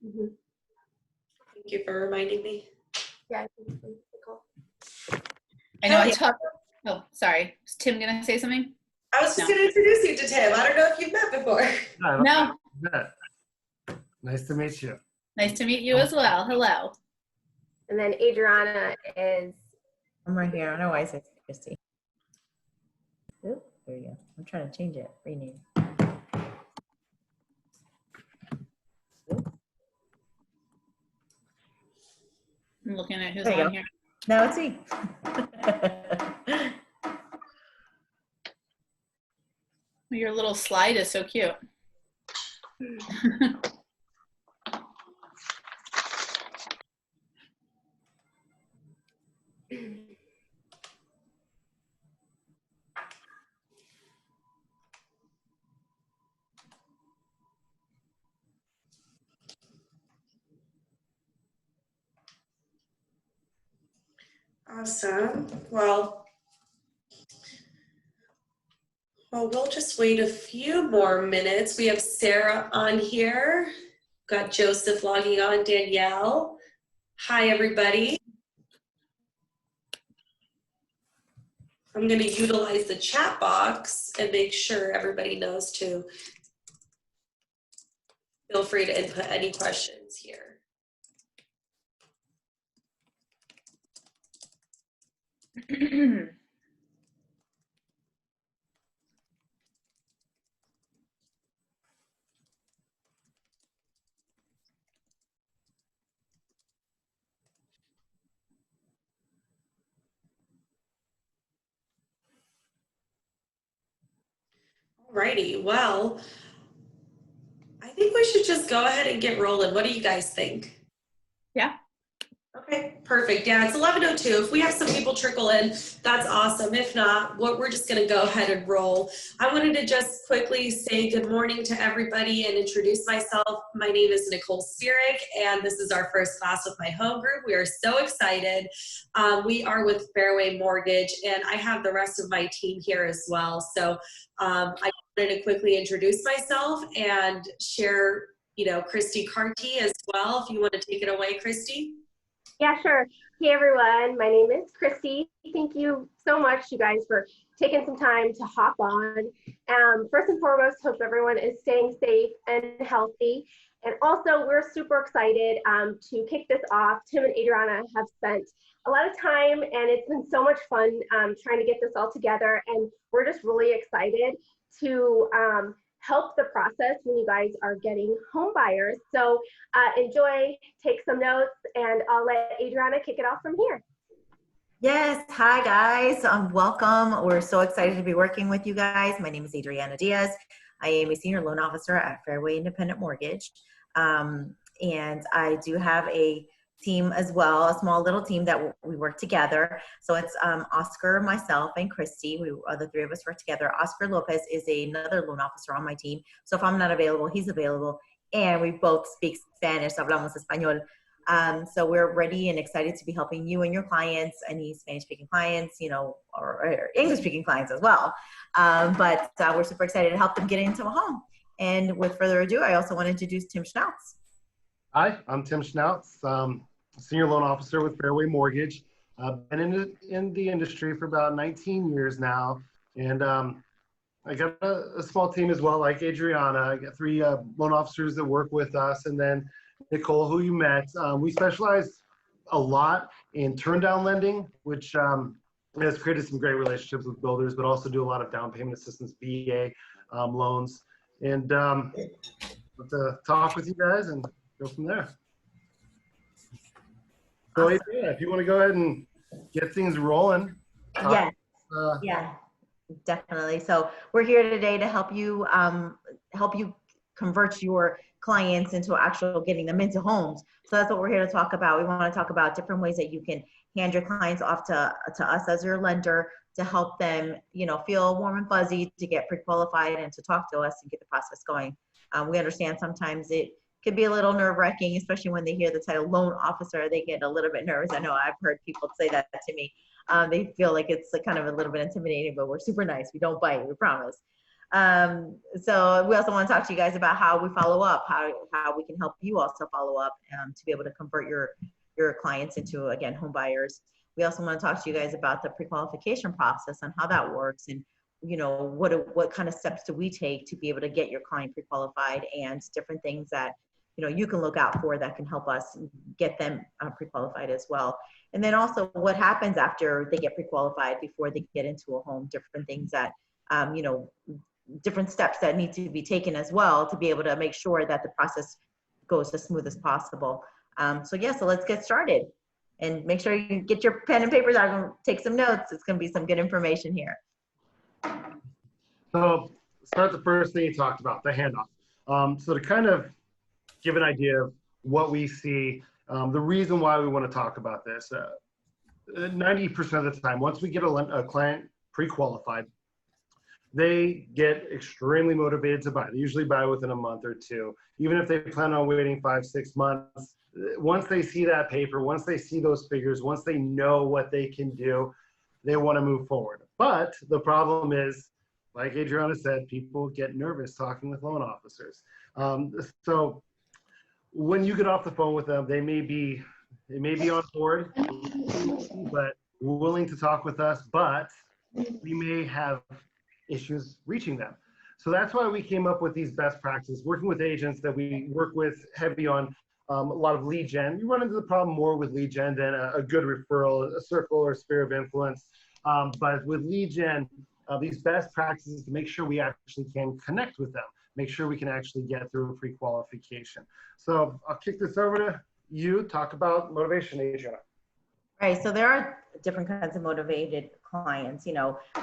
Mhm. Thank you for reminding me. Yeah, I think so. Nicole. I know Hell I yeah. talked. Oh, sorry. Is Tim gonna say something? I was just No. going to introduce you to Tim. I don't know if you've met before. No. Nice to meet you. Nice to meet you as well. Hello. And then Adriana is, I'm right here. I don't know why I said Christy. Oop, there you go. I'm trying to change it. Rename. Oop, I'm looking at who's There you on go. here. now it's me. Your little slide is so cute. Awesome. Well, we'll just wait a few more minutes. We have Sarah on here. Got Joseph logging on, Danielle. Hi, everybody. I'm going to utilize the chat box and make sure everybody knows to feel free to input any questions here. Alrighty, well, I think we should just go ahead and get rolling. What do you guys think? Yeah. Okay, perfect. Yeah, it's 11:02. If we have some people trickle in, that's awesome. If not, we're just going to go ahead and roll. I wanted to just quickly say good morning to everybody and introduce myself. My name is Nicole Spirik, and this is our first class with my home group. We are so excited. We are with Fairway Mortgage, and I have the rest of my team here as well. So I wanted to quickly introduce myself and share, Christy Carty as well. If you want to take it away, Christy. yeah, sure. Hey, everyone. My name is Christy. Thank you so much, you guys, for taking some time to hop on. First and foremost, hope everyone is staying safe and healthy. And also, we're super excited to kick this off. Tim and Adriana have spent a lot of time, and it's been so much fun trying to get this all together. And we're just really excited to help the process when you guys are getting home buyers. So enjoy, take some notes, and I'll let Adriana kick it off from here. Yes. Hi, guys. Welcome. We're so excited to be working with you guys. My name is Adriana Diaz. I am a senior loan officer at Fairway Independent Mortgage. And I do have a team as well, a small little team that we work together. So it's Oscar, myself, and Christy. The three of us work together. Oscar Lopez is another loan officer on my team. So if I'm not available, he's available. And we both speak Spanish, hablamos español. So we're ready and excited to be helping you and your clients, any Spanish-speaking clients, or English-speaking clients as well. But we're super excited to help them get into a home. And with further ado, I also want to introduce Tim Schnautz. Hi, I'm Tim Schnautz, senior loan officer with Fairway Mortgage. I've been in the industry for about 19 years now, and I got a small team as well, like Adriana. I got 3 loan officers that work with us, and then Nicole, who you met. We specialize a lot in turn-down lending, which has created some great relationships with builders, but also do a lot of down payment assistance, VA loans, and to talk with you guys and go from there. So, Adriana, if you want to go ahead and get things rolling. Yes. Yeah, definitely. So we're here today to help you convert your clients into actual getting them into homes. So that's what we're here to talk about. We want to talk about different ways that you can hand your clients off to us as your lender to help them, feel warm and fuzzy, to get pre-qualified and to talk to us and get the process going. We understand sometimes it could be a little nerve-wracking, especially when they hear the title loan officer. They get a little bit nervous. I know I've heard people say that to me. They feel like it's kind of a little bit intimidating, but we're super nice. We don't bite, we promise. So we also want to talk to you guys about how we follow up, how we can help you also follow up to be able to convert your clients into, again, home buyers. We also want to talk to you guys about the pre-qualification process and how that works, and what kind of steps do we take to be able to get your client pre-qualified, and different things that you can look out for that can help us get them pre-qualified as well. And then also what happens after they get pre-qualified before they get into a home, different things that different steps that need to be taken as well to be able to make sure that the process goes as smooth as possible. So let's get started, and make sure you get your pen and papers out and take some notes. It's going to be some good information here. So start the first thing you talked about, the handoff. So to kind of give an idea of what we see, the reason why we want to talk about this, 90% of the time, once we get a client pre-qualified, they get extremely motivated to buy. They usually buy within a month or two, even if they plan on waiting 5-6 months. Once they see that paper, once they see those figures, once they know what they can do, they want to move forward. But the problem is, like Adriana said, people get nervous talking with loan officers. So when you get off the phone with them, they may be on board, but willing to talk with us, but we may have issues reaching them. So that's why we came up with these best practices, working with agents that we work with heavy on a lot of lead gen. You run into the problem more with lead gen than a good referral, a circle or sphere of influence. But with lead gen, these best practices to make sure we actually can connect with them, make sure we can actually get through a pre-qualification. So I'll kick this over to you. Talk about motivation, Adriana. Right. So there are different kinds of motivated clients. When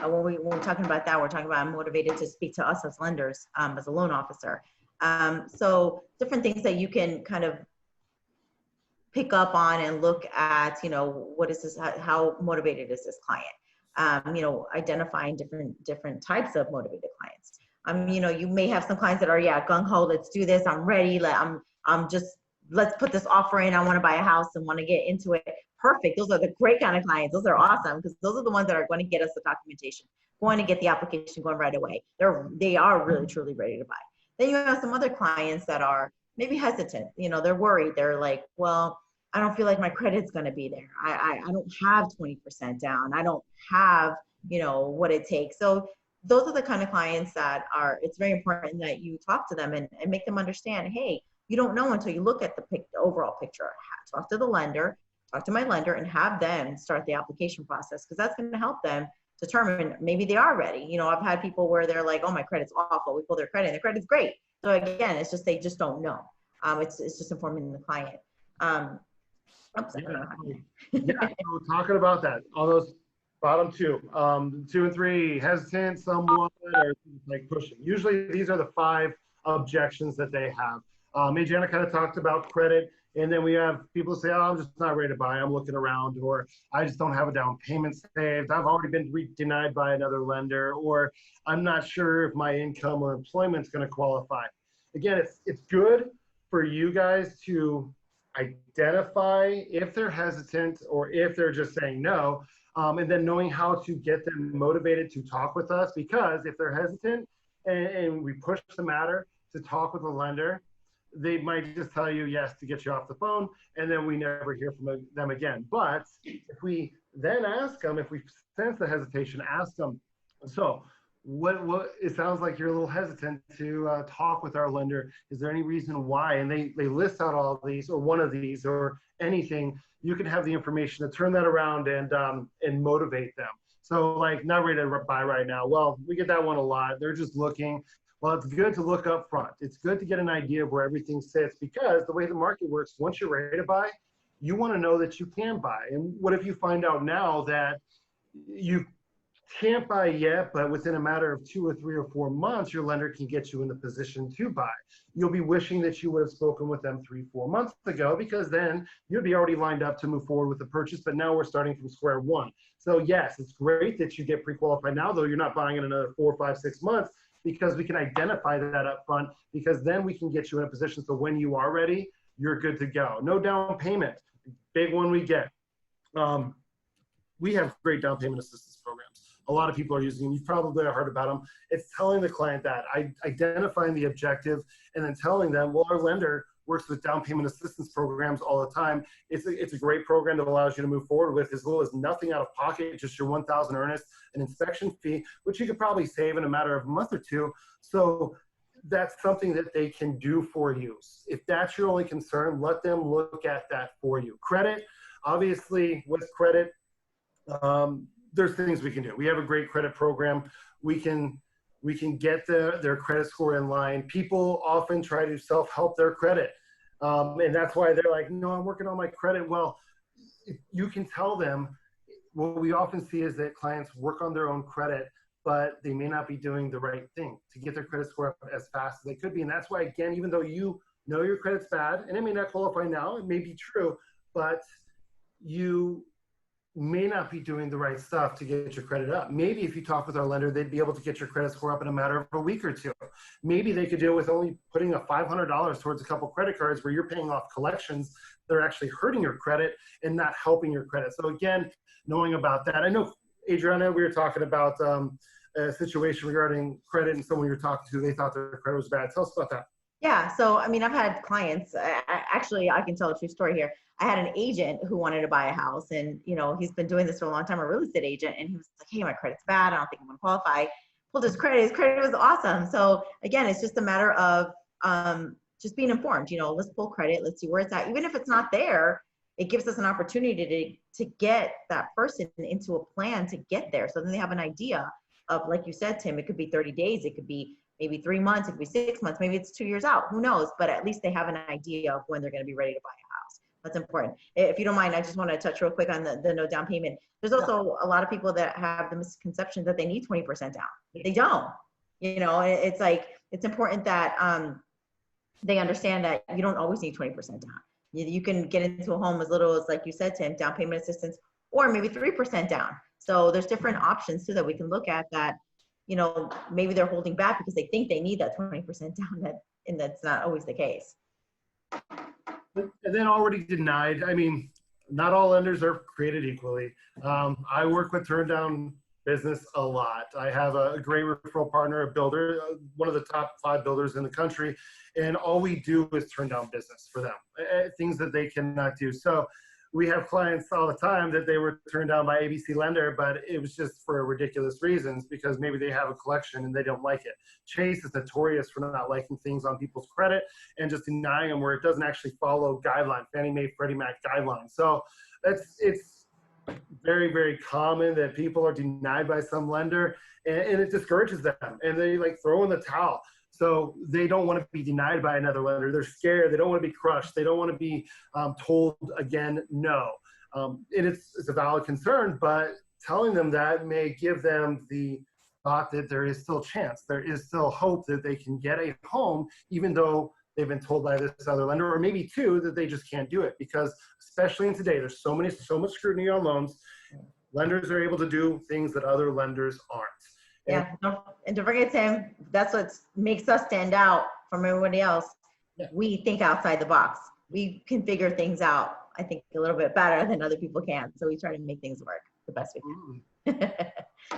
we're talking about that, we're talking about motivated to speak to us as lenders, as a loan officer. So different things that you can kind of pick up on and look at, what is this, how motivated is this client? Identifying different types of motivated clients. You may have some clients that are, gung-ho, let's do this, I'm ready, let's put this offer in, I want to buy a house and want to get into it. Perfect. Those are the great kind of clients. Those are awesome, because those are the ones that are going to get us the documentation, going to get the application going right away. They are really, truly ready to buy. Then you have some other clients that are maybe hesitant. They're worried. They're like, well, I don't feel like my credit's going to be there. I don't have 20% down. I don't have, what it takes. So those are the kind of clients that it's very important that you talk to them and make them understand, hey, you don't know until you look at the overall picture. Talk to the lender, talk to my lender, and have them start the application process, because that's going to help them determine maybe they are ready. I've had people where they're like, oh, my credit's awful. We pull their credit and their credit's great. So again, it's just, they just don't know. It's just informing the client. So talking about that, all those bottom two, 2 and 3, hesitant, somewhat, or like pushing. Usually these are the 5 objections that they have. Adriana kind of talked about credit. And then we have people say, oh, I'm just not ready to buy. I'm looking around, or I just don't have a down payment saved. I've already been denied by another lender, or I'm not sure if my income or employment's going to qualify. Again, it's good for you guys to identify if they're hesitant or if they're just saying no, and then knowing how to get them motivated to talk with us, because if they're hesitant and we push the matter to talk with a lender, they might just tell you yes to get you off the phone, and then we never hear from them again. But if we then ask them, if we sense the hesitation, ask them, so what it sounds like you're a little hesitant to talk with our lender. Is there any reason why? And they list out all of these, or one of these, or anything. You can have the information to turn that around and motivate them. So like, not ready to buy right now. Well, we get that one a lot. They're just looking. Well, it's good to look up front. It's good to get an idea of where everything sits, because the way the market works, once you're ready to buy, you want to know that you can buy. And what if you find out now that you can't buy yet, but within a matter of 2 or 3 or 4 months, your lender can get you in the position to buy? You'll be wishing that you would have spoken with them 3-4 months ago, because then you'd be already lined up to move forward with the purchase. But now we're starting from square one. So yes, it's great that you get pre-qualified now, though you're not buying in another 4, 5, 6 months, because we can identify that up front, because then we can get you in a position so when you are ready, you're good to go. No down payment, big one we get. We have great down payment assistance programs. a lot of people are using them. You've probably heard about them. It's telling the client that, identifying the objective, and then telling them, well, our lender works with down payment assistance programs all the time. It's a great program that allows you to move forward with as little as nothing out of pocket, just your 1,000 earnest, an inspection fee, which you could probably save in a matter of a month or two. So that's something that they can do for you. If that's your only concern, let them look at that for you. Credit, obviously with credit, there's things we can do. We have a great credit program. We can get their credit score in line. People often try to self-help their credit. And that's why they're like, no, I'm working on my credit. Well, you can tell them, what we often see is that clients work on their own credit, but they may not be doing the right thing to get their credit score up as fast as they could be. And that's why, again, even though you know your credit's bad, and it may not qualify now, it may be true, but you may not be doing the right stuff to get your credit up. Maybe if you talk with our lender, they'd be able to get your credit score up in a matter of a week or two. Maybe they could do it with only putting a $500 towards a couple credit cards where you're paying off collections that are actually hurting your credit and not helping your credit. So again, knowing about that. I know, Adriana, we were talking about a situation regarding credit, and someone you were talking to, they thought their credit was bad. Tell us about that. Yeah, so I mean, I've had clients, actually, I can tell a true story here. I had an agent who wanted to buy a house, and he's been doing this for a long time, a real estate agent, and he was like, hey, my credit's bad, I don't think I'm gonna qualify. Pulled his credit was awesome. So again, it's just a matter of just being informed. Let's pull credit, let's see where it's at. Even if it's not there, it gives us an opportunity to get that person into a plan to get there. So then they have an idea of, like you said, Tim, it could be 30 days, it could be maybe 3 months, it could be 6 months, maybe it's 2 years out, who knows? But at least they have an idea of when they're gonna be ready to buy a house. That's important. If you don't mind, I just want to touch real quick on the no down payment. There's also a lot of people that have the misconception that they need 20% down. They don't. It's like, it's important that they understand that you don't always need 20% down. You can get into a home as little as, like you said, Tim, down payment assistance, or maybe 3% down. So there's different options too that we can look at that, maybe they're holding back because they think they need that 20% down, and that's not always the case. And then already denied. I mean, not all lenders are created equally. I work with turn down business a lot. I have a great referral partner, a builder, one of the top 5 builders in the country, and all we do is turn down business for them, things that they cannot do. So we have clients all the time that they were turned down by ABC lender, but it was just for ridiculous reasons, because maybe they have a collection and they don't like it. Chase is notorious for not liking things on people's credit and just denying them where it doesn't actually follow guidelines, Fannie Mae, Freddie Mac guidelines. So it's very, very common that people are denied by some lender, and it discourages them, and they like throw in the towel. So they don't want to be denied by another lender. They're scared. They don't want to be crushed. They don't want to be told again, no. And it's a valid concern, but telling them that may give them the thought that there is still chance. There is still hope that they can get a home, even though they've been told by this other lender, or maybe 2, that they just can't do it. Because especially in today, there's so much scrutiny on loans. Lenders are able to do things that other lenders aren't. Yeah, and don't forget, Tim, that's what makes us stand out from everybody else. Yeah. We think outside the box. We can figure things out, I think, a little bit better than other people can. So we try to make things work the best we can.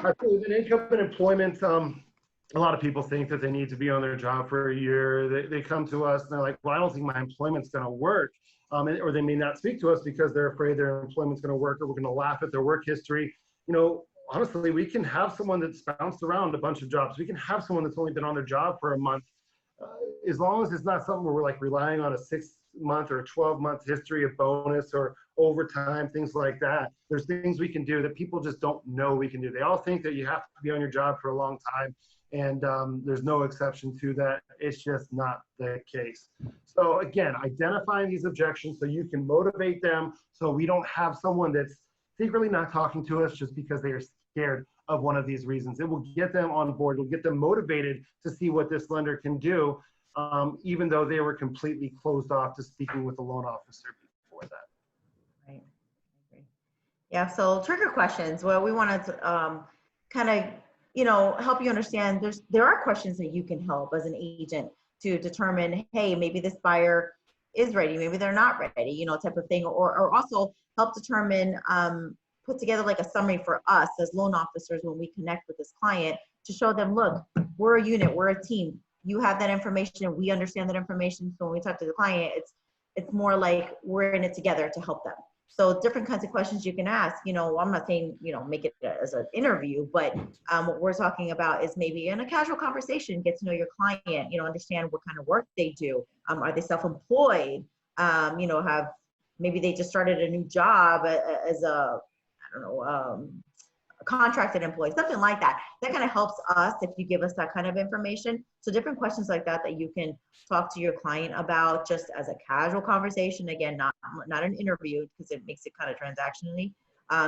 With income and employment, a lot of people think that they need to be on their job for a year. They come to us and they're like, well, I don't think my employment's going to work. Or they may not speak to us because they're afraid their employment's going to work, or we're going to laugh at their work history. Honestly, we can have someone that's bounced around a bunch of jobs. We can have someone that's only been on their job for a month. As long as it's not something where we're like relying on a 6-month or a 12-month history of bonus or overtime, things like that. There's things we can do that people just don't know we can do. They all think that you have to be on your job for a long time, and there's no exception to that. It's just not the case. So again, identifying these objections so you can motivate them, so we don't have someone that's secretly not talking to us just because they are scared of one of these reasons. It will get them on board. It will get them motivated to see what this lender can do, even though they were completely closed off to speaking with the loan officer before that. Right. Yeah, so trigger questions. Well, we want to kind of, help you understand there are questions that you can help as an agent to determine, hey, maybe this buyer is ready, maybe they're not ready, type of thing, or also help determine put together like a summary for us as loan officers when we connect with this client to show them, look, we're a unit, we're a team. You have that information and we understand that information. So when we talk to the client, it's more like we're in it together to help them. So different kinds of questions you can ask, you know, I'm not saying, you know, make it as an interview, but what we're talking about is maybe in a casual conversation, get to know your client, you know, understand what kind of work they do. Are they self-employed? You know, maybe they just started a new job as a, I don't know, a contracted employee, something like that. That kind of helps us if you give us that kind of information. So different questions like that that you can talk to your client about just as a casual conversation. Again, not an interview because it makes it kind of transactionally.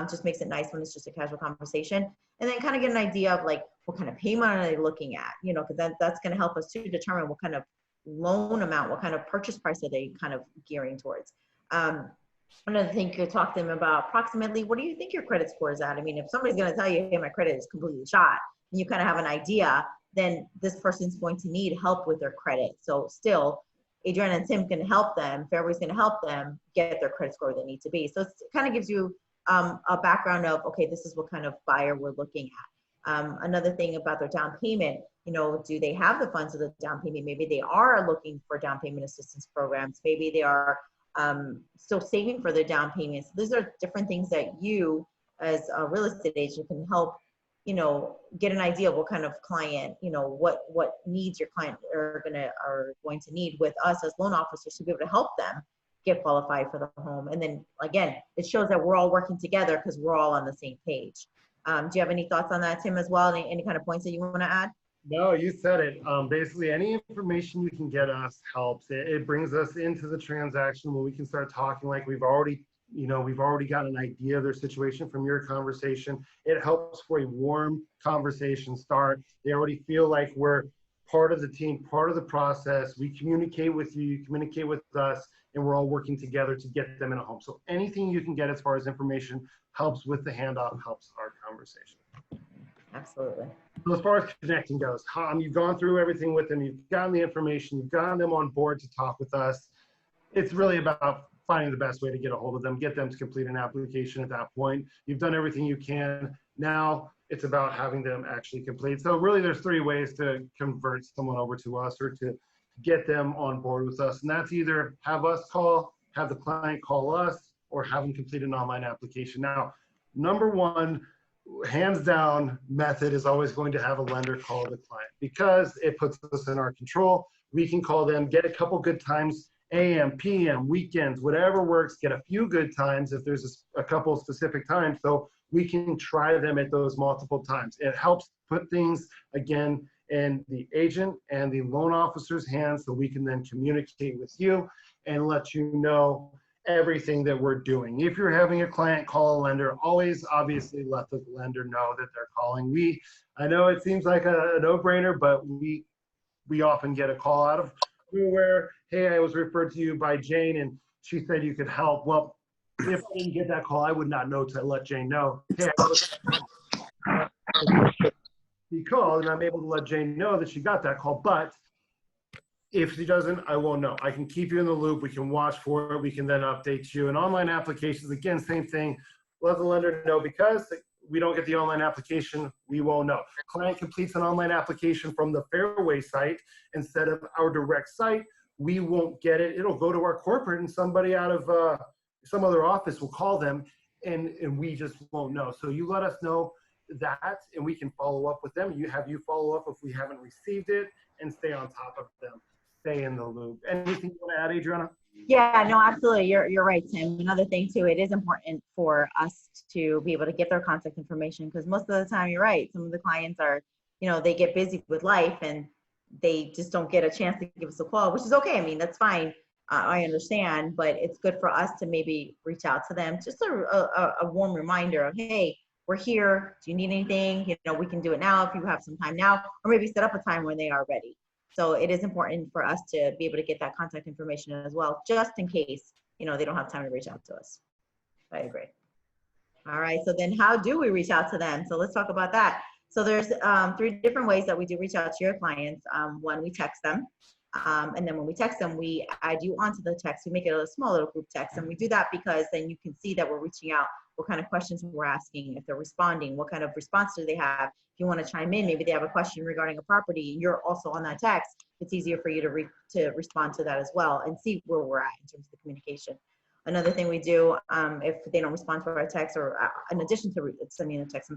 Just makes it nice when it's just a casual conversation. And then kind of get an idea of like what kind of payment are they looking at, you know, because that's going to help us to determine what kind of loan amount, what kind of purchase price are they kind of gearing towards. Another thing you could talk to them about approximately, what do you think your credit score is at? I mean, if somebody's going to tell you, hey, my credit is completely shot, and you kind of have an idea, then this person's going to need help with their credit. So still, Adriana and Tim can help them. Fairway's going to help them get their credit score where they need to be. So it kind of gives you a background of, okay, this is what kind of buyer we're looking at. Another thing about their down payment, you know, do they have the funds for the down payment? Maybe they are looking for down payment assistance programs. Maybe they are still saving for their down payments. These are different things that you as a real estate agent can help, you know, get an idea of what kind of client, you know, what needs your client are going to need with us as loan officers to be able to help them get qualified for the home. And then again, it shows that we're all working together because we're all on the same page. Do you have any thoughts on that, Tim, as well? Any kind of points that you want to add? No, you said it. Basically, any information you can get us helps. It brings us into the transaction when we can start talking like we've already got an idea of their situation from your conversation. It helps for a warm conversation start. They already feel like we're part of the team, part of the process. We communicate with you, you communicate with us, and we're all working together to get them in a home. So anything you can get as far as information helps with the handoff, helps our conversation. Absolutely. So as far as connecting goes, you've gone through everything with them, you've gotten the information, you've gotten them on board to talk with us. It's really about finding the best way to get a hold of them, get them to complete an application at that point. You've done everything you can. Now it's about having them actually complete. So really there's 3 ways to convert someone over to us or to get them on board with us. And that's either have us call, have the client call us, or have them complete an online application. Now, number 1, hands down method is always going to have a lender call the client because it puts us in our control. We can call them, get a couple good times, AM, PM, weekends, whatever works, get a few good times if there's a couple specific times. So we can try them at those multiple times. It helps put things again in the agent and the loan officer's hands so we can then communicate with you and let you know everything that we're doing. If you're having a client call a lender, always obviously let the lender know that they're calling. I know it seems like a no-brainer, but we often get a call out of nowhere. Hey, I was referred to you by Jane and she said you could help. Well, if I didn't get that call, I would not know to let Jane know. Hey, he called and I'm able to let Jane know that she got that call, but if she doesn't, I won't know. I can keep you in the loop. We can watch for it. We can then update you. And online applications, again, same thing. Let the lender know because we don't get the online application, we won't know. Client completes an online application from the Fairway site instead of our direct site, we won't get it. It'll go to our corporate and somebody out of some other office will call them and we just won't know. So you let us know that and we can follow up with them. You follow up if we haven't received it and stay on top of them. Stay in the loop. Anything you want to add, Adriana? Yeah, no, absolutely. You're right, Tim. Another thing too, it is important for us to be able to get their contact information because most of the time, you're right. Some of the clients are, you know, they get busy with life and they just don't get a chance to give us a call, which is okay. I mean, that's fine. I understand, but it's good for us to maybe reach out to them. Just a warm reminder of, hey, we're here. Do you need anything? You know, we can do it now if you have some time now, or maybe set up a time when they are ready. So it is important for us to be able to get that contact information as well, just in case, you know, they don't have time to reach out to us. I agree. All right, so then how do we reach out to them? So let's talk about that. So there's 3 different ways that we do reach out to your clients. One, we text them. And then when we text them, we add you onto the text. We make it a small little group text. And we do that because then you can see that we're reaching out, what kind of questions we're asking, if they're responding, what kind of response do they have. If you want to chime in, maybe they have a question regarding a property and you're also on that text, it's easier for you to respond to that as well and see where we're at in terms of the communication. Another thing we do, if they don't respond to our text, or in addition to sending a text,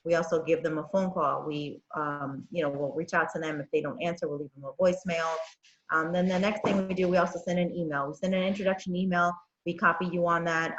we also give them a phone call. We, we'll reach out to them. If they don't answer, we'll leave them a voicemail. Then the next thing we do, we also send an email. We send an introduction email. We copy you on that.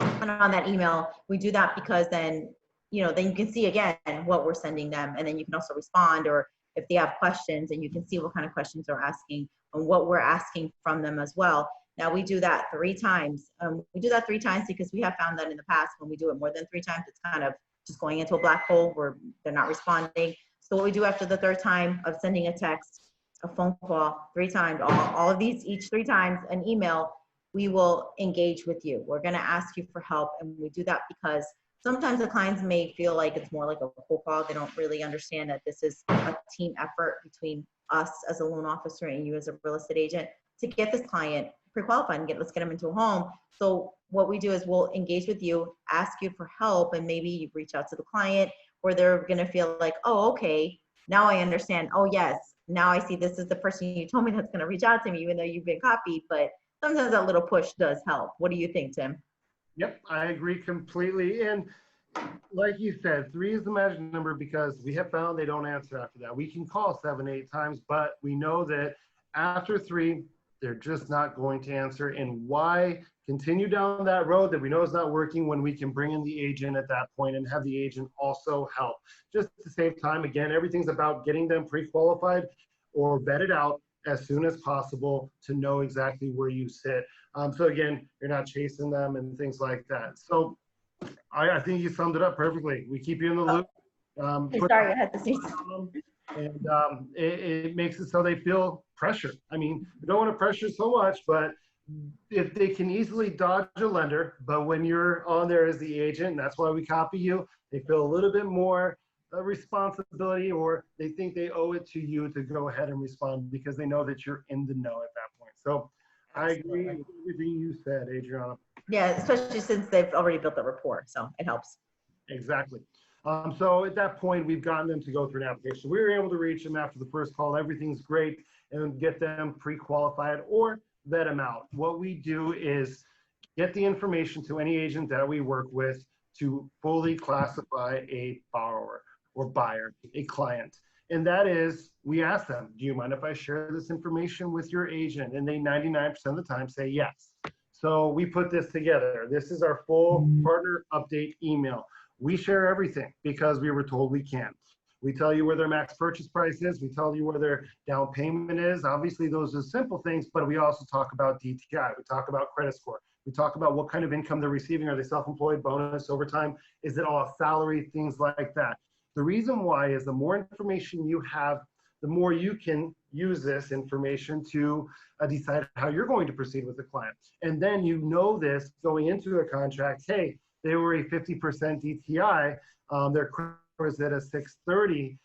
And on that email, we do that because then you can see again what we're sending them, and then you can also respond, or if they have questions, and you can see what kind of questions they're asking and what we're asking from them as well. Now we do that 3 times. We do that 3 times because we have found that in the past, when we do it more than 3 times, it's kind of just going into a black hole where they're not responding. So what we do after the 3rd time of sending a text, a phone call, 3 times, all of these, each 3 times, an email, we will engage with you. We're gonna ask you for help, and we do that because sometimes the clients may feel like it's more like a cold call. They don't really understand that this is a team effort between us as a loan officer and you as a real estate agent to get this client pre-qualified and let's get them into a home. So what we do is we'll engage with you, ask you for help, and maybe you reach out to the client where they're gonna feel like, oh, okay, now I understand. Oh yes, now I see this is the person you told me that's gonna reach out to me, even though you've been copied. But sometimes that little push does help. What do you think, Tim? Yep, I agree completely. And like you said, 3 is the magic number because we have found they don't answer after that. We can call 7, 8 times, but we know that after 3, they're just not going to answer. And why continue down that road that we know is not working when we can bring in the agent at that point and have the agent also help? Just to save time, again, everything's about getting them pre-qualified or vetted out as soon as possible to know exactly where you sit. So again, you're not chasing them and things like that. So I think you summed it up perfectly. We keep you in the loop. Sorry, I had to say and it makes it so they feel pressure. I mean, we don't want to pressure so much, but if they can easily dodge a lender, but when you're on there as the agent, and that's why we copy you, they feel a little bit more responsibility, or they think they owe it to you to go ahead and respond because they know that you're in the know at that point. So I agree with everything you said, Adriana. Yeah, especially since they've already built the rapport, so it helps. Exactly. So at that point, we've gotten them to go through an application. We were able to reach them after the first call. Everything's great, and get them pre-qualified or vet them out. What we do is get the information to any agent that we work with to fully classify a borrower or buyer, a client. And that is, we ask them, do you mind if I share this information with your agent? And they 99% of the time say yes. So we put this together. This is our full partner update email. We share everything because we were told we can. We tell you where their max purchase price is. We tell you where their down payment is. Obviously, those are simple things, but we also talk about DTI. We talk about credit score. We talk about what kind of income they're receiving. Are they self-employed, bonus, overtime? Is it all salary, things like that? The reason why is the more information you have, the more you can use this information to decide how you're going to proceed with the client. And then you know this going into a contract, hey, they were a 50% DTI, their credit is at a 630.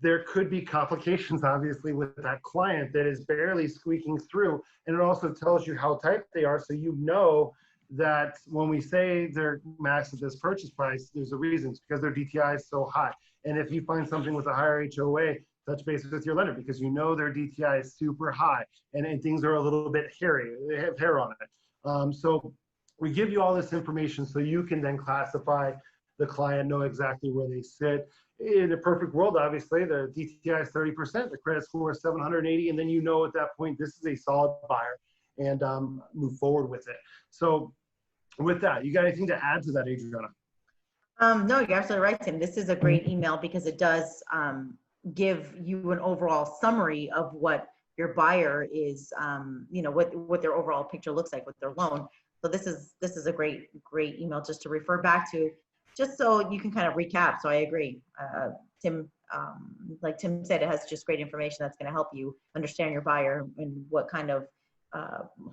There could be complications, obviously, with that client that is barely squeaking through. And it also tells you how tight they are, so you know that when we say they're maxed at this purchase price, there's a reason. It's because their DTI is so high. And if you find something with a higher HOA, touch base with your lender because you know their DTI is super high and things are a little bit hairy. They have hair on it. So we give you all this information so you can then classify the client, know exactly where they sit. In a perfect world, obviously, the DTI is 30%, the credit score is 780, and then you know at that point this is a solid buyer and move forward with it. So with that, you got anything to add to that, Adriana? No, you're absolutely right, Tim. This is a great email because it does give you an overall summary of what your buyer is, what their overall picture looks like with their loan. So this is a great email just to refer back to, just so you can kind of recap. So I agree, Tim. Like Tim said, it has just great information that's going to help you understand your buyer and what kind of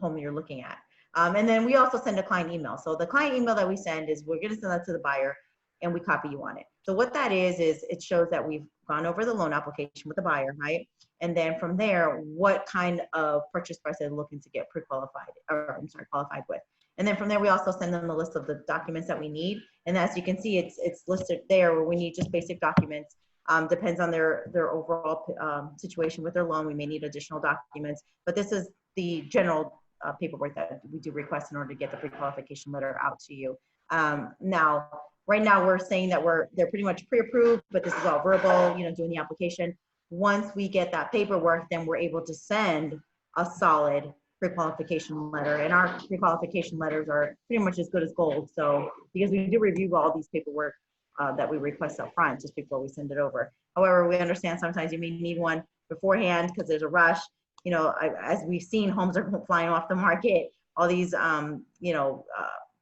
home you're looking at. And then we also send a client email. So the client email that we send is we're going to send that to the buyer. and we copy you on it. So what that is it shows that we've gone over the loan application with the buyer, right? And then from there, what kind of purchase price they're looking to get qualified with. And then from there, we also send them the list of the documents that we need. And as you can see, it's listed there where we need just basic documents. Depends on their overall situation with their loan. We may need additional documents, but this is the general paperwork that we do request in order to get the pre-qualification letter out to you. Now, right now we're saying that they're pretty much pre-approved, but this is all verbal, doing the application. Once we get that paperwork, then we're able to send a solid pre-qualification letter, and our pre-qualification letters are pretty much as good as gold. So because we do review all these paperwork that we request up front just before we send it over. However, we understand sometimes you may need one beforehand because there's a rush. As we've seen, homes are flying off the market. All these,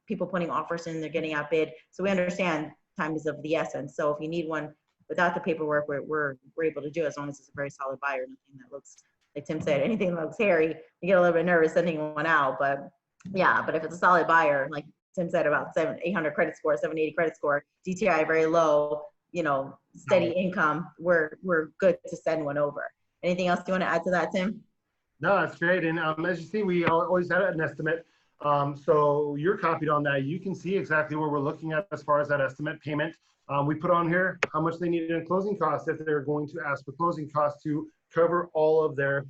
people putting offers in, they're getting outbid. So we understand time is of the essence. So if you need one without the paperwork, we're able to do it as long as it's a very solid buyer, nothing that looks, like Tim said, anything that looks hairy, you get a little bit nervous sending one out. But yeah, but if it's a solid buyer, like Tim said, about 800 credit score, 780 credit score, DTI very low, steady income, we're good to send one over. Anything else you want to add to that, Tim? No, that's great. And as you see, we always had an estimate. So you're copied on that. You can see exactly what we're looking at as far as that estimate payment. We put on here how much they needed in closing costs if they're going to ask for closing costs to cover all of their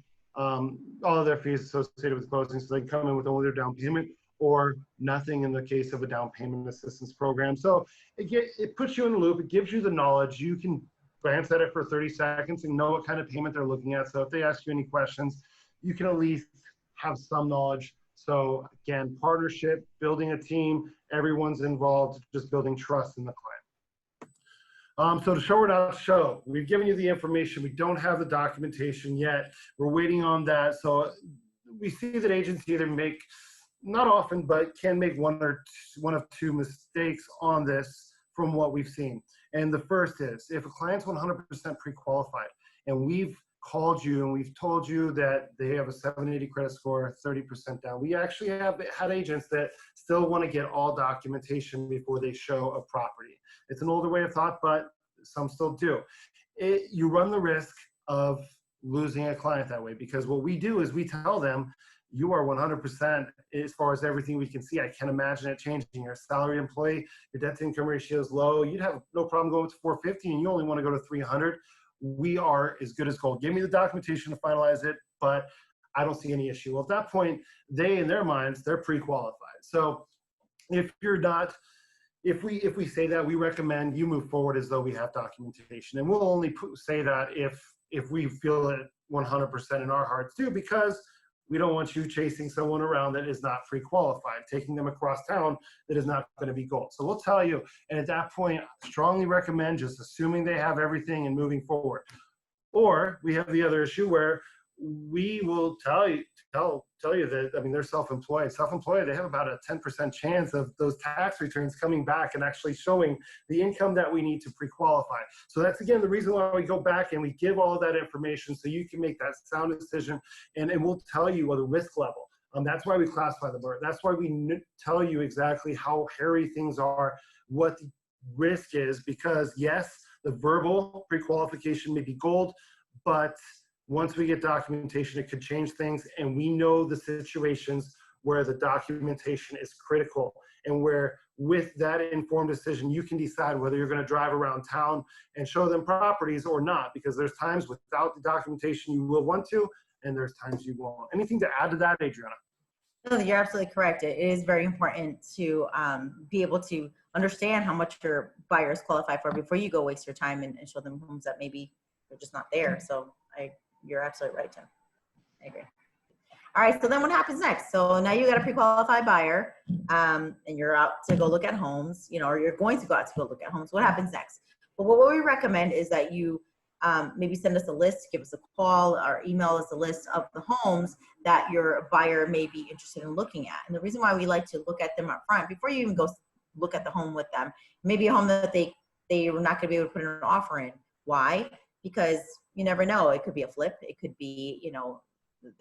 fees associated with closing, so they can come in with only their down payment or nothing in the case of a down payment assistance program. So it puts you in the loop. It gives you the knowledge. You can glance at it for 30 seconds and know what kind of payment they're looking at. So if they ask you any questions, you can at least have some knowledge. So again, partnership, building a team, everyone's involved, just building trust in the client. So to show or not show, we've given you the information. We don't have the documentation yet. We're waiting on that. So we see that agents either make, not often, but can make one of two mistakes on this from what we've seen. And the first is, if a client's 100% pre-qualified and we've called you and we've told you that they have a 780 credit score, 30% down. We actually have had agents that still want to get all documentation before they show a property. It's an older way of thought, but some still do. You run the risk of losing a client that way, because what we do is we tell them, you are 100% as far as everything we can see. I can't imagine it changing. You're a salary employee, your debt to income ratio is low. You'd have no problem going to 450 and you only want to go to 300. We are as good as gold. Give me the documentation to finalize it, but I don't see any issue. Well, at that point, they, in their minds, they're pre-qualified. So if you're not, if we say that, we recommend you move forward as though we have documentation. And we'll only say that if we feel it 100% in our hearts too, because we don't want you chasing someone around that is not pre-qualified, taking them across town that is not going to be gold. So we'll tell you, and at that point, strongly recommend just assuming they have everything and moving forward. Or we have the other issue where we will tell you that, I mean, they're self-employed. Self-employed, they have about a 10% chance of those tax returns coming back and actually showing the income that we need to pre-qualify. So that's, again, the reason why we go back and we give all of that information so you can make that sound decision, and we'll tell you what the risk level. That's why we classify the bird. That's why we tell you exactly how hairy things are, what the risk is, because yes, the verbal pre-qualification may be gold, but once we get documentation, it could change things. And we know the situations where the documentation is critical and where with that informed decision, you can decide whether you're going to drive around town and show them properties or not, because there's times without the documentation you will want to, and there's times you won't. Anything to add to that, Adriana? No, you're absolutely correct. It is very important to be able to understand how much your buyers qualify for before you go waste your time and show them homes that maybe they're just not there. So you're absolutely right, Tim. I agree. All right, so then what happens next? So now you got a pre-qualified buyer and you're out to go look at homes, or you're going to go out to go look at homes. What happens next? Well, what we recommend is that you maybe send us a list, give us a call, or email us a list of the homes that your buyer may be interested in looking at. And the reason why we like to look at them up front, before you even go look at the home with them, maybe a home that they are not going to be able to put an offer in. Why? Because you never know. It could be a flip. It could be,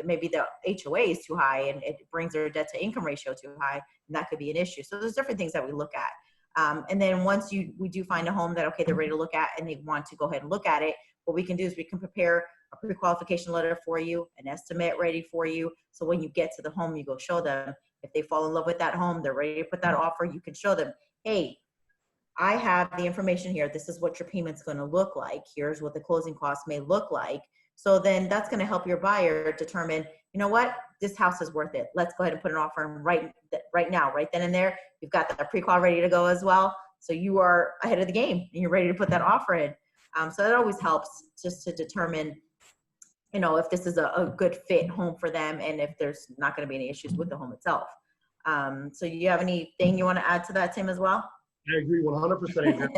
maybe the HOA is too high and it brings their debt to income ratio too high, and that could be an issue. So there's different things that we look at. And then once we do find a home that, okay, they're ready to look at and they want to go ahead and look at it, what we can do is we can prepare a pre-qualification letter for you, an estimate ready for you. So when you get to the home, you go show them. If they fall in love with that home, they're ready to put that offer, you can show them, hey, I have the information here. This is what your payment's going to look like. Here's what the closing costs may look like. So then that's going to help your buyer determine, you know what, this house is worth it. Let's go ahead and put an offer in right now, right then and there. You've got the pre-qual ready to go as well. So you are ahead of the game and you're ready to put that offer in. So it always helps just to determine, you know, if this is a good fit home for them and if there's not going to be any issues with the home itself. So you have anything you want to add to that, Tim, as well? I agree 100%. Adrian.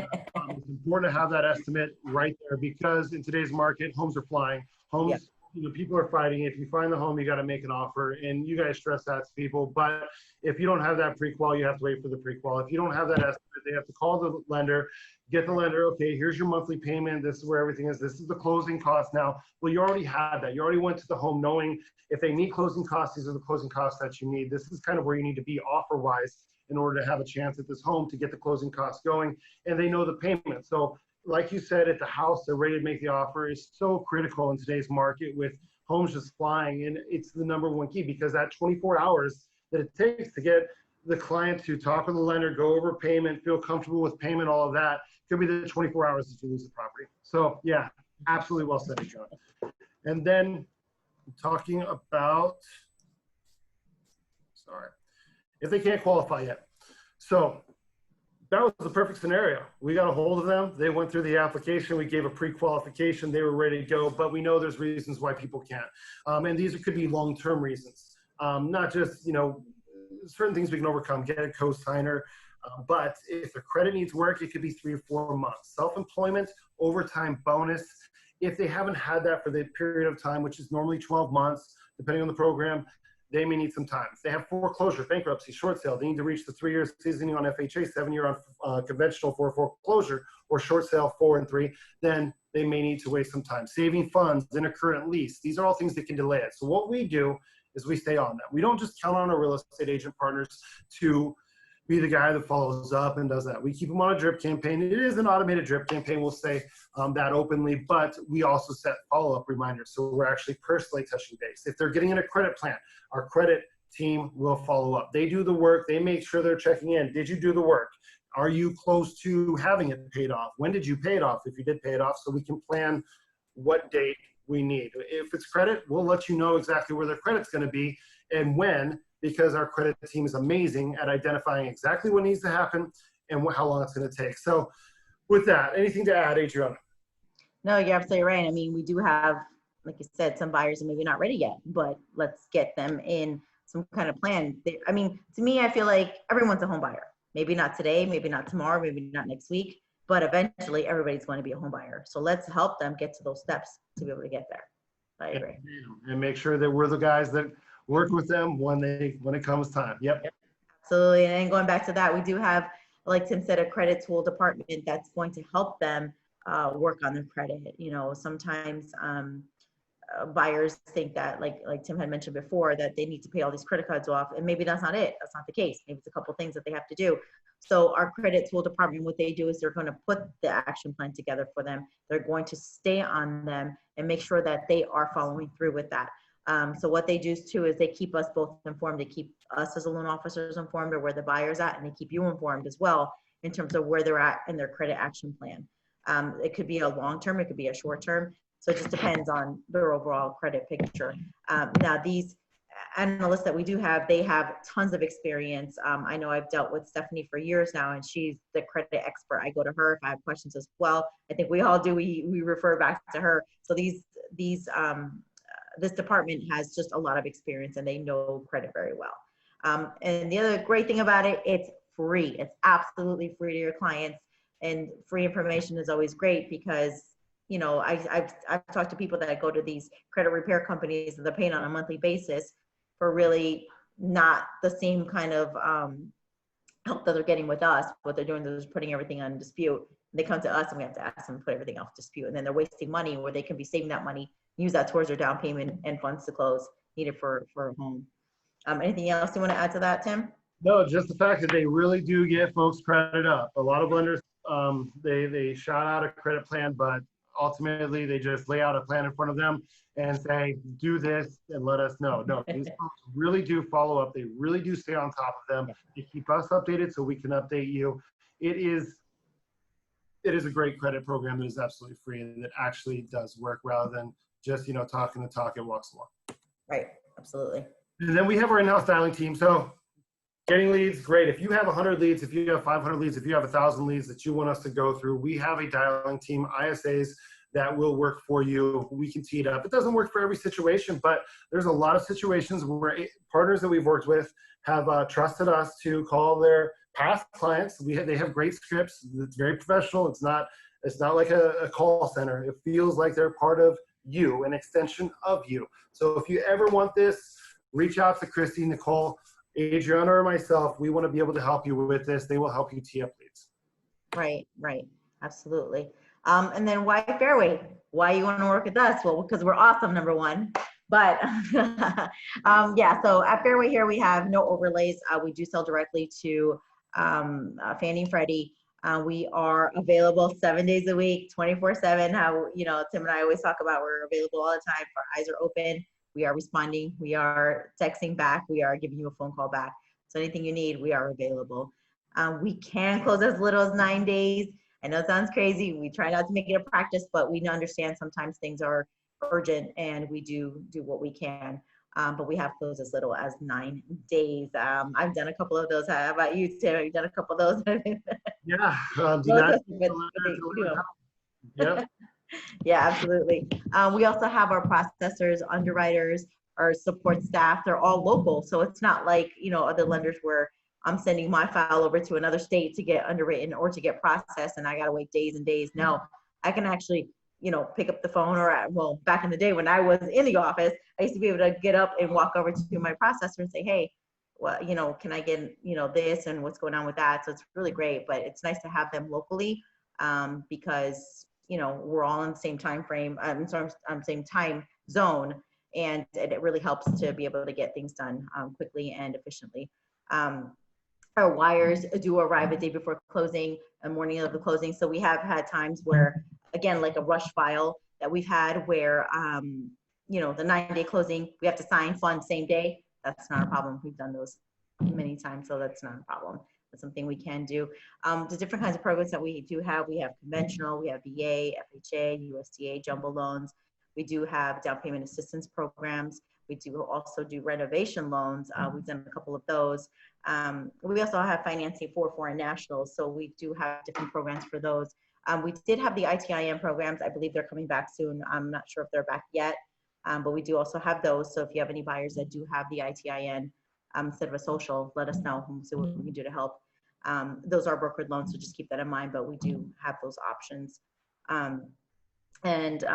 It's important to have that estimate right there because in today's market, homes are flying. Homes, Yep. you know, people are fighting. If you find the home, you got to make an offer, and you guys stress that to people. But if you don't have that pre-qual, you have to wait for the pre-qual. If you don't have that estimate, they have to call the lender, get the lender. Okay, here's your monthly payment. This is where everything is. This is the closing cost now. Well, you already had that. You already went to the home knowing if they need closing costs, these are the closing costs that you need. This is kind of where you need to be offer-wise in order to have a chance at this home to get the closing costs going, and they know the payment. So like you said, at the house, they're ready to make the offer is so critical in today's market with homes just flying, and it's the number one key because that 24 hours that it takes to get the client to talk with the lender, go over payment, feel comfortable with payment, all of that could be the 24 hours that you lose the property. So yeah, absolutely well said, John. And then talking about, sorry, if they can't qualify yet. So that was the perfect scenario. We got a hold of them. They went through the application. We gave a pre-qualification. They were ready to go, but we know there's reasons why people can't. And these could be long-term reasons, not just, you know, certain things we can overcome, get a co-signer. But if their credit needs work, it could be 3 or 4 months. Self-employment, overtime bonus. If they haven't had that for the period of time, which is normally 12 months, depending on the program, they may need some time. If they have foreclosure, bankruptcy, short sale, they need to reach the 3 year seasoning on FHA, 7 year on conventional for foreclosure, or short sale 4 and 3, then they may need to wait some time. Saving funds in a current lease. These are all things that can delay it. So what we do is we stay on that. We don't just count on our real estate agent partners to be the guy that follows up and does that. We keep them on a drip campaign. It is an automated drip campaign, we'll say that openly, but we also set follow-up reminders. So we're actually personally touching base. If they're getting in a credit plan, our credit team will follow up. They do the work. They make sure they're checking in. Did you do the work? Are you close to having it paid off? When did you pay it off? If you did pay it off, so we can plan what date we need. If it's credit, we'll let you know exactly where their credit's going to be and when, because our credit team is amazing at identifying exactly what needs to happen and how long it's going to take. So with that, anything to add, Adriana? No, you're absolutely right. I mean, we do have, like you said, some buyers are maybe not ready yet, but let's get them in some kind of plan. I mean, to me, I feel like everyone's a home buyer. Maybe not today, maybe not tomorrow, maybe not next week, but eventually everybody's going to be a home buyer. So let's help them get to those steps to be able to get there. I agree. And make sure that we're the guys that work with them when it comes time. Yep. Absolutely. And then going back to that, we do have, like Tim said, a credit tool department that's going to help them work on their credit. You know, sometimes buyers think that, like Tim had mentioned before, that they need to pay all these credit cards off, and maybe that's not it. That's not the case. Maybe it's a couple things that they have to do. So our credit tool department, what they do is they're going to put the action plan together for them. They're going to stay on them and make sure that they are following through with that. So what they do too is they keep us both informed. They keep us as a loan officers informed of where the buyer's at, and they keep you informed as well in terms of where they're at in their credit action plan. It could be a long-term, it could be a short-term. So it just depends on their overall credit picture. Now these analysts that we do have, they have tons of experience. I know I've dealt with Stephanie for years now, and she's the credit expert. I go to her if I have questions as well. I think we all do. We refer back to her. So this department has just a lot of experience, and they know credit very well. And the other great thing about it, it's free. It's absolutely free to your clients, and free information is always great because, you know, I've talked to people that go to these credit repair companies that they're paying on a monthly basis for really not the same kind of help that they're getting with us. What they're doing is putting everything on dispute. They come to us and we have to ask them to put everything off dispute, and then they're wasting money where they can be saving that money, use that towards their down payment and funds to close needed for a home. Anything else you want to add to that, Tim? No, just the fact that they really do get folks credit up. A lot of lenders, they shout out a credit plan, but ultimately they just lay out a plan in front of them and say, do this and let us know. No, these folks really do follow up. They really do stay on top of them. They keep us updated so we can update you. It is a great credit program that is absolutely free and that actually does work rather than just, talking the talk and walks along. Right. Absolutely. And then we have our in-house dialing team. So getting leads, great. If you have 100 leads, if you have 500 leads, if you have 1,000 leads that you want us to go through, we have a dialing team, ISAs, that will work for you. We can tee it up. It doesn't work for every situation, but there's a lot of situations where partners that we've worked with have trusted us to call their past clients. They have great scripts. It's very professional. It's not like a call center. It feels like they're part of you, an extension of you. So if you ever want this, reach out to Christy, Nicole, Adriana, or myself. We want to be able to help you with this. They will help you tee up leads. Right. Absolutely. And then why Fairway? Why you want to work with us? Well, because we're awesome, number one. But yeah, so at Fairway here, we have no overlays. We do sell directly to Fannie and Freddie. We are available 7 days a week, 24/7. How, Tim and I always talk about, we're available all the time. Our eyes are open. We are responding. We are texting back. We are giving you a phone call back. So anything you need, we are available. We can close as little as 9 days. I know it sounds crazy. We try not to make it a practice, but we understand sometimes things are urgent and we do what we can. But we have closed as little as 9 days. I've done a couple of those. How about you, Tim? Have you done a couple of those? Yeah. Yep. Yeah, absolutely. We also have our processors, underwriters, our support staff. They're all local. So it's not like, other lenders where I'm sending my file over to another state to get underwritten or to get processed and I got to wait days and days. No, I can actually, pick up the phone well, back in the day when I was in the office, I used to be able to get up and walk over to my processor and say, hey, well, can I get, this and what's going on with that? So it's really great, but it's nice to have them locally because, we're all in the same time frame, same time zone. And it really helps to be able to get things done quickly and efficiently. Our wires do arrive a day before closing, a morning of the closing. So we have had times where, again, like a rush file that we've had where, the 9-day closing, we have to sign fund same day. That's not a problem. We've done those many times, so that's not a problem. That's something we can do. The different kinds of programs that we do have, we have conventional, we have VA, FHA, USDA, jumbo loans. We do have down payment assistance programs. We do also do renovation loans. We've done a couple of those. We also have financing for foreign nationals. So we do have different programs for those. We did have the ITIN programs. I believe they're coming back soon. I'm not sure if they're back yet, but we do also have those. So if you have any buyers that do have the ITIN instead of a social, let us know. We'll see what we can do to help. Those are brokered loans, so just keep that in mind, but we do have those options. FHA,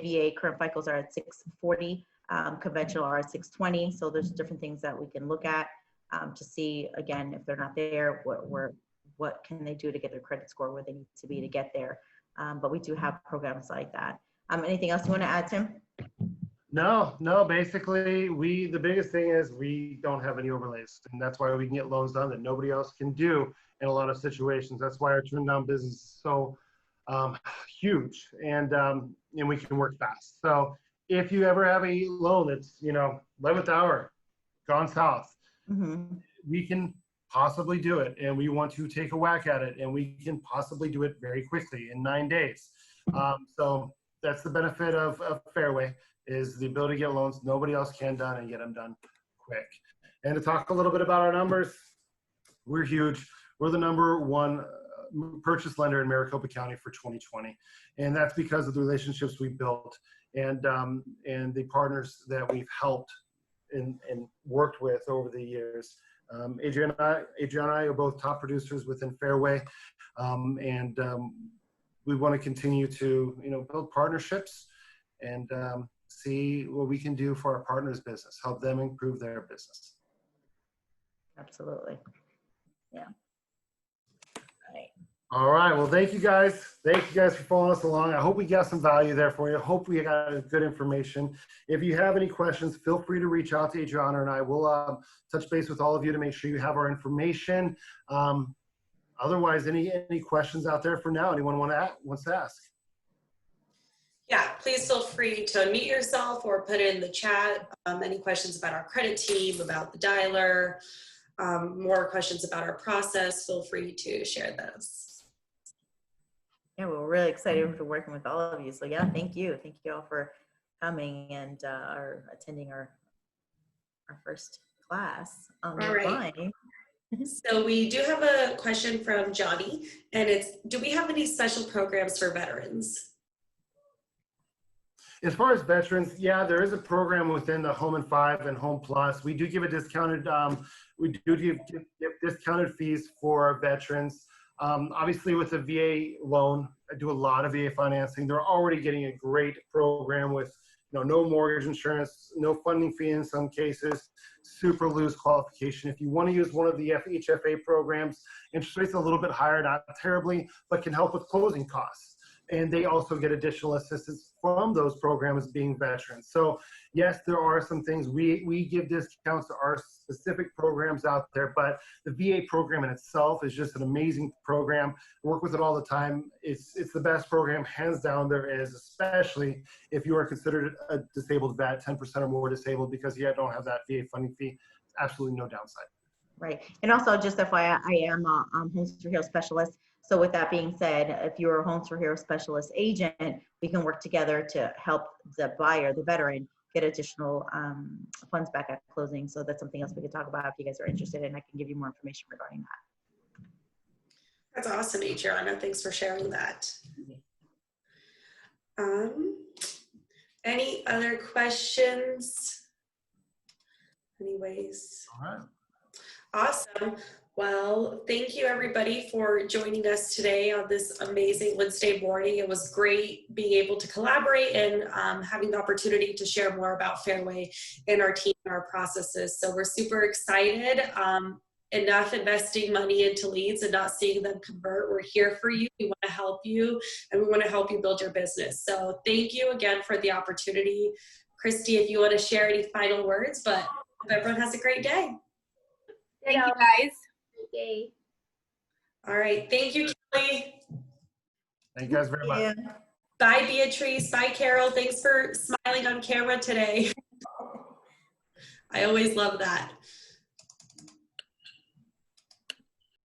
VA, current FICOs are at 640. Conventional are at 620. So there's different things that we can look at to see, again, if they're not there, what can they do to get their credit score where they need to be to get there. But we do have programs like that. Anything else you want to add, Tim? No, basically the biggest thing is we don't have any overlays, and that's why we can get loans done that nobody else can do in a lot of situations. That's why our turn down business is so huge, and we can work fast. So if you ever have a loan that's 11th hour gone south, we can possibly do it, and we want to take a whack at it, and we can possibly do it very quickly in 9 days. So that's the benefit of Fairway, is the ability to get loans nobody else can done and get them done quick. And to talk a little bit about our numbers, we're huge. We're the #1 purchase lender in Maricopa County for 2020. And that's because of the relationships we built and the partners that we've helped and worked with over the years. Adriana and I are both top producers within Fairway. We want to continue to, build partnerships and see what we can do for our partners' business, help them improve their business. Absolutely. Yeah. All right. All right. Well, thank you guys. Thank you guys for following us along. I hope we got some value there for you. Hope we got good information. If you have any questions, feel free to reach out to Adriana and I. Will touch base with all of you to make sure you have our information. Otherwise, any questions out there for now? Anyone wants to ask? Yeah, please feel free to unmute yourself or put in the chat any questions about our credit team, about the dialer, more questions about our process. Feel free to share those. Yeah, we're really excited for working with all of you. So yeah, thank you. Thank you all for coming and attending our first class on All right. online. So we do have a question from Johnny, and it's, do we have any special programs for veterans? As far as veterans, yeah, there is a program within the Home in 5 and Home Plus. We do give a discounted, we do give discounted fees for our veterans. Obviously, with the VA loan, I do a lot of VA financing. They're already getting a great program with no mortgage insurance, no funding fee in some cases, super loose qualification. If you want to use one of the FHFA programs, interest rates a little bit higher, not terribly, but can help with closing costs. And they also get additional assistance from those programs being veterans. So yes, there are some things we give discounts to our specific programs out there, but the VA program in itself is just an amazing program. I work with it all the time. It's the best program hands down there is, especially if you are considered a disabled vet, 10% or more disabled, because you don't have that VA funding fee. Absolutely no downside. Right. And also just FYI, I am a Homes for Heroes specialist. So with that being said, if you're a Homes for Heroes specialist agent, we can work together to help the buyer, the veteran, get additional funds back at closing. So that's something else we could talk about if you guys are interested, and I can give you more information regarding that. That's awesome, Adriana. Thanks for sharing that. Any other questions? Anyways. All right. Awesome. Well, thank you everybody for joining us today on this amazing Wednesday morning. It was great being able to collaborate and having the opportunity to share more about Fairway and our team and our processes. So we're super excited. Enough investing money into leads and not seeing them convert. We're here for you. We want to help you, and we want to help you build your business. So thank you again for the opportunity. Christy, if you want to share any final words, but hope everyone has a great day. Thank you, guys. Yay. All right. Thank you, Kelly. Thank you guys very much. Yeah. Bye, Beatrice. Bye, Carol. Thanks for smiling on camera today. I always love that.